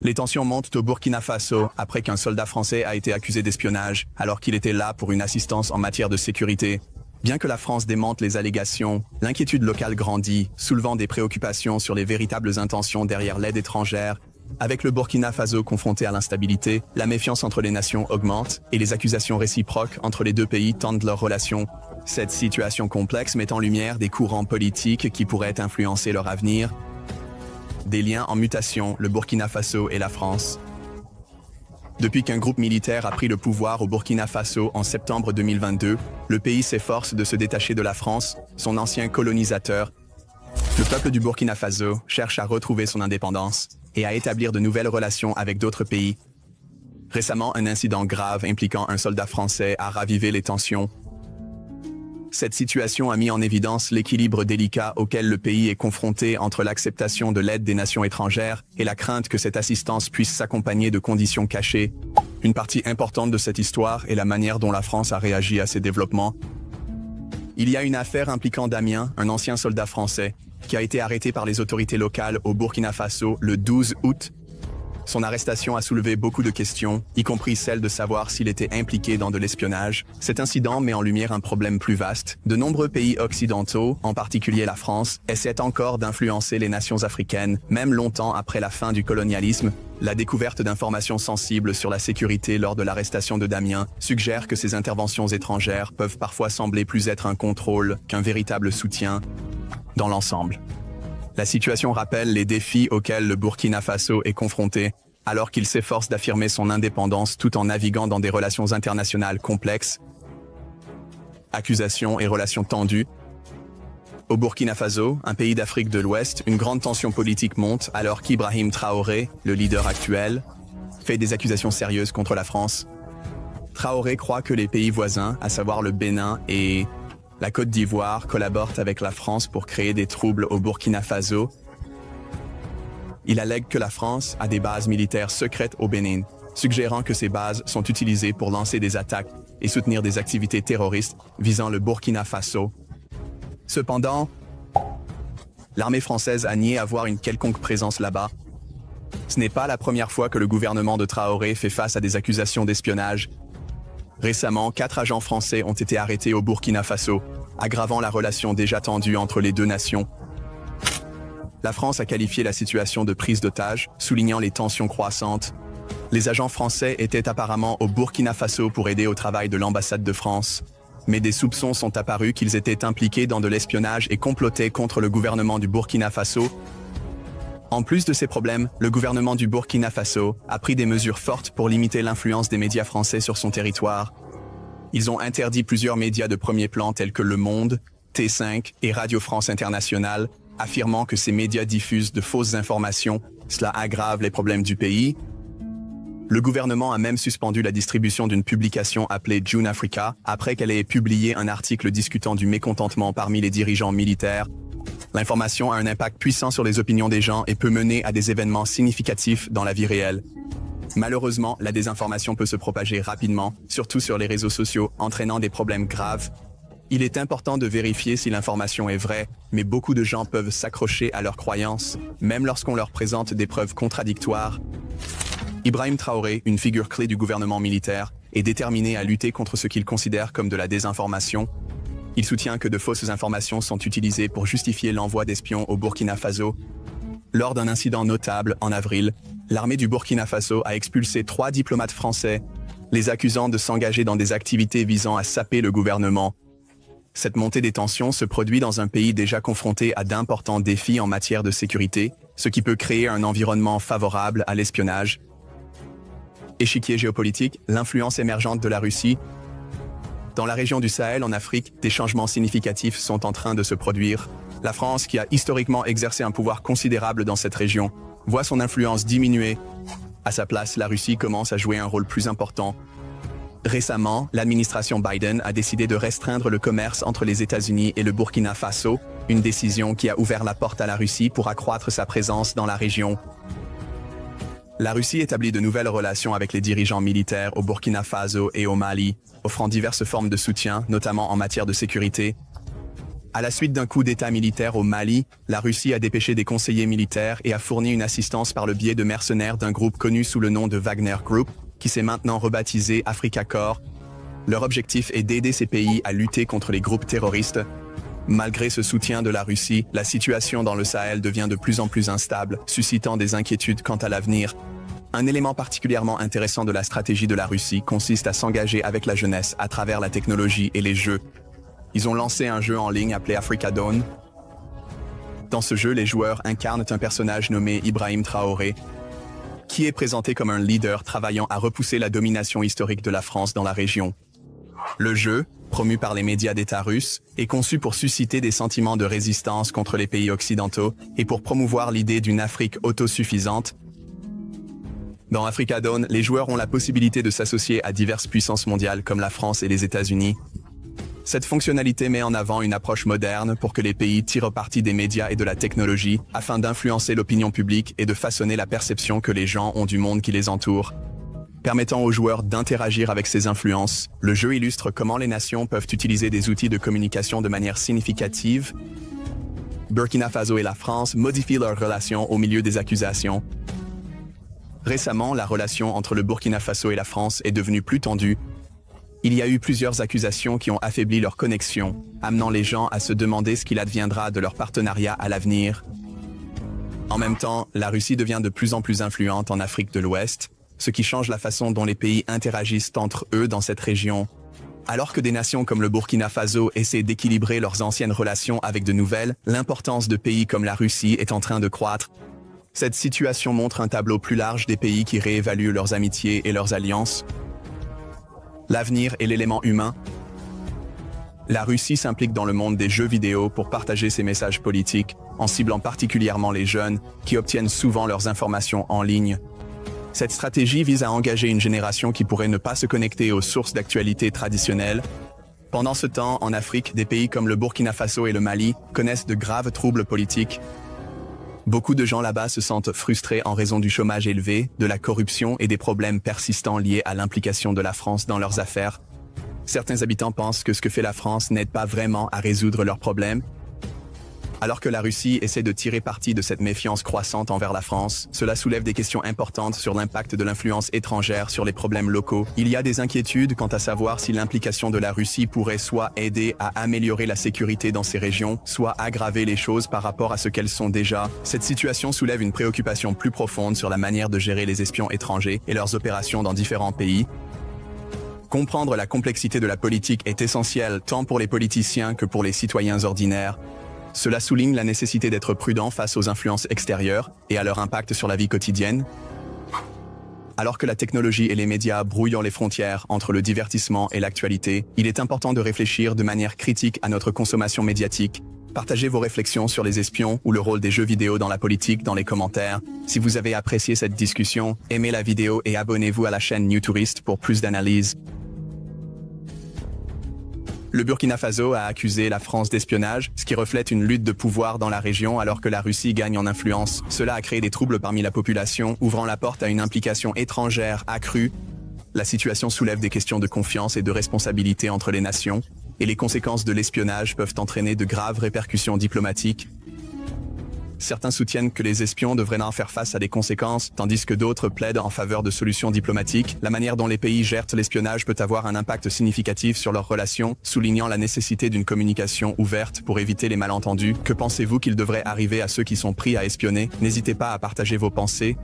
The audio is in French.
Les tensions montent au Burkina Faso après qu'un soldat français a été accusé d'espionnage alors qu'il était là pour une assistance en matière de sécurité. Bien que la France démente les allégations, l'inquiétude locale grandit, soulevant des préoccupations sur les véritables intentions derrière l'aide étrangère. Avec le Burkina Faso confronté à l'instabilité, la méfiance entre les nations augmente et les accusations réciproques entre les deux pays tendent leurs relations. Cette situation complexe met en lumière des courants politiques qui pourraient influencer leur avenir. Des liens en mutation, le Burkina Faso et la France. Depuis qu'un groupe militaire a pris le pouvoir au Burkina Faso en septembre 2022, le pays s'efforce de se détacher de la France, son ancien colonisateur. Le peuple du Burkina Faso cherche à retrouver son indépendance et à établir de nouvelles relations avec d'autres pays. Récemment, un incident grave impliquant un soldat français a ravivé les tensions. Cette situation a mis en évidence l'équilibre délicat auquel le pays est confronté entre l'acceptation de l'aide des nations étrangères et la crainte que cette assistance puisse s'accompagner de conditions cachées. Une partie importante de cette histoire est la manière dont la France a réagi à ces développements. Il y a une affaire impliquant Damien, un ancien soldat français, qui a été arrêté par les autorités locales au Burkina Faso le 12 août. Son arrestation a soulevé beaucoup de questions, y compris celle de savoir s'il était impliqué dans de l'espionnage. Cet incident met en lumière un problème plus vaste. De nombreux pays occidentaux, en particulier la France, essaient encore d'influencer les nations africaines, même longtemps après la fin du colonialisme. La découverte d'informations sensibles sur la sécurité lors de l'arrestation de Damien suggère que ces interventions étrangères peuvent parfois sembler plus être un contrôle qu'un véritable soutien dans l'ensemble. La situation rappelle les défis auxquels le Burkina Faso est confronté, alors qu'il s'efforce d'affirmer son indépendance tout en naviguant dans des relations internationales complexes. Accusations et relations tendues. Au Burkina Faso, un pays d'Afrique de l'Ouest, une grande tension politique monte alors qu'Ibrahim Traoré, le leader actuel, fait des accusations sérieuses contre la France. Traoré croit que les pays voisins, à savoir le Bénin et la Côte d'Ivoire, collaborent avec la France pour créer des troubles au Burkina Faso. Il allègue que la France a des bases militaires secrètes au Bénin, suggérant que ces bases sont utilisées pour lancer des attaques et soutenir des activités terroristes visant le Burkina Faso. Cependant, l'armée française a nié avoir une quelconque présence là-bas. Ce n'est pas la première fois que le gouvernement de Traoré fait face à des accusations d'espionnage. Récemment, 4 agents français ont été arrêtés au Burkina Faso, aggravant la relation déjà tendue entre les deux nations. La France a qualifié la situation de prise d'otage, soulignant les tensions croissantes. Les agents français étaient apparemment au Burkina Faso pour aider au travail de l'ambassade de France. Mais des soupçons sont apparus qu'ils étaient impliqués dans de l'espionnage et complotaient contre le gouvernement du Burkina Faso. En plus de ces problèmes, le gouvernement du Burkina Faso a pris des mesures fortes pour limiter l'influence des médias français sur son territoire. Ils ont interdit plusieurs médias de premier plan tels que Le Monde, T5 et Radio France Internationale, affirmant que ces médias diffusent de fausses informations. Cela aggrave les problèmes du pays. Le gouvernement a même suspendu la distribution d'une publication appelée June Africa après qu'elle ait publié un article discutant du mécontentement parmi les dirigeants militaires. L'information a un impact puissant sur les opinions des gens et peut mener à des événements significatifs dans la vie réelle. Malheureusement, la désinformation peut se propager rapidement, surtout sur les réseaux sociaux, entraînant des problèmes graves. Il est important de vérifier si l'information est vraie, mais beaucoup de gens peuvent s'accrocher à leurs croyances, même lorsqu'on leur présente des preuves contradictoires. Ibrahim Traoré, une figure clé du gouvernement militaire, est déterminé à lutter contre ce qu'il considère comme de la désinformation. Il soutient que de fausses informations sont utilisées pour justifier l'envoi d'espions au Burkina Faso. Lors d'un incident notable en avril, l'armée du Burkina Faso a expulsé 3 diplomates français, les accusant de s'engager dans des activités visant à saper le gouvernement. Cette montée des tensions se produit dans un pays déjà confronté à d'importants défis en matière de sécurité, ce qui peut créer un environnement favorable à l'espionnage. Échiquier géopolitique, l'influence émergente de la Russie. Dans la région du Sahel, en Afrique, des changements significatifs sont en train de se produire. La France, qui a historiquement exercé un pouvoir considérable dans cette région, voit son influence diminuer. À sa place, la Russie commence à jouer un rôle plus important. Récemment, l'administration Biden a décidé de restreindre le commerce entre les États-Unis et le Burkina Faso, une décision qui a ouvert la porte à la Russie pour accroître sa présence dans la région. La Russie établit de nouvelles relations avec les dirigeants militaires au Burkina Faso et au Mali, offrant diverses formes de soutien, notamment en matière de sécurité. À la suite d'un coup d'État militaire au Mali, la Russie a dépêché des conseillers militaires et a fourni une assistance par le biais de mercenaires d'un groupe connu sous le nom de Wagner Group, qui s'est maintenant rebaptisé Africa Corps. Leur objectif est d'aider ces pays à lutter contre les groupes terroristes. Malgré ce soutien de la Russie, la situation dans le Sahel devient de plus en plus instable, suscitant des inquiétudes quant à l'avenir. Un élément particulièrement intéressant de la stratégie de la Russie consiste à s'engager avec la jeunesse à travers la technologie et les jeux. Ils ont lancé un jeu en ligne appelé Africa Dawn. Dans ce jeu, les joueurs incarnent un personnage nommé Ibrahim Traoré, qui est présenté comme un leader travaillant à repousser la domination historique de la France dans la région. Le jeu, promu par les médias d'État russes, est conçu pour susciter des sentiments de résistance contre les pays occidentaux et pour promouvoir l'idée d'une Afrique autosuffisante. Dans Africa Dawn, les joueurs ont la possibilité de s'associer à diverses puissances mondiales comme la France et les États-Unis. Cette fonctionnalité met en avant une approche moderne pour que les pays tirent parti des médias et de la technologie afin d'influencer l'opinion publique et de façonner la perception que les gens ont du monde qui les entoure. Permettant aux joueurs d'interagir avec ces influences, le jeu illustre comment les nations peuvent utiliser des outils de communication de manière significative. Burkina Faso et la France modifient leurs relations au milieu des accusations. Récemment, la relation entre le Burkina Faso et la France est devenue plus tendue. Il y a eu plusieurs accusations qui ont affaibli leur connexion, amenant les gens à se demander ce qu'il adviendra de leur partenariat à l'avenir. En même temps, la Russie devient de plus en plus influente en Afrique de l'Ouest, ce qui change la façon dont les pays interagissent entre eux dans cette région. Alors que des nations comme le Burkina Faso essaient d'équilibrer leurs anciennes relations avec de nouvelles, l'importance de pays comme la Russie est en train de croître. Cette situation montre un tableau plus large des pays qui réévaluent leurs amitiés et leurs alliances. L'avenir et l'élément humain. La Russie s'implique dans le monde des jeux vidéo pour partager ses messages politiques, en ciblant particulièrement les jeunes, qui obtiennent souvent leurs informations en ligne. Cette stratégie vise à engager une génération qui pourrait ne pas se connecter aux sources d'actualité traditionnelles. Pendant ce temps, en Afrique, des pays comme le Burkina Faso et le Mali connaissent de graves troubles politiques. Beaucoup de gens là-bas se sentent frustrés en raison du chômage élevé, de la corruption et des problèmes persistants liés à l'implication de la France dans leurs affaires. Certains habitants pensent que ce que fait la France n'aide pas vraiment à résoudre leurs problèmes. Alors que la Russie essaie de tirer parti de cette méfiance croissante envers la France, cela soulève des questions importantes sur l'impact de l'influence étrangère sur les problèmes locaux. Il y a des inquiétudes quant à savoir si l'implication de la Russie pourrait soit aider à améliorer la sécurité dans ces régions, soit aggraver les choses par rapport à ce qu'elles sont déjà. Cette situation soulève une préoccupation plus profonde sur la manière de gérer les espions étrangers et leurs opérations dans différents pays. Comprendre la complexité de la politique est essentiel tant pour les politiciens que pour les citoyens ordinaires. Cela souligne la nécessité d'être prudent face aux influences extérieures et à leur impact sur la vie quotidienne. Alors que la technologie et les médias brouillent les frontières entre le divertissement et l'actualité, il est important de réfléchir de manière critique à notre consommation médiatique. Partagez vos réflexions sur les espions ou le rôle des jeux vidéo dans la politique dans les commentaires. Si vous avez apprécié cette discussion, aimez la vidéo et abonnez-vous à la chaîne New Tourist pour plus d'analyses. Le Burkina Faso a accusé la France d'espionnage, ce qui reflète une lutte de pouvoir dans la région alors que la Russie gagne en influence. Cela a créé des troubles parmi la population, ouvrant la porte à une implication étrangère accrue. La situation soulève des questions de confiance et de responsabilité entre les nations, et les conséquences de l'espionnage peuvent entraîner de graves répercussions diplomatiques. Certains soutiennent que les espions devraient en faire face à des conséquences, tandis que d'autres plaident en faveur de solutions diplomatiques. La manière dont les pays gèrent l'espionnage peut avoir un impact significatif sur leurs relations, soulignant la nécessité d'une communication ouverte pour éviter les malentendus. Que pensez-vous qu'il devrait arriver à ceux qui sont pris à espionner? N'hésitez pas à partager vos pensées.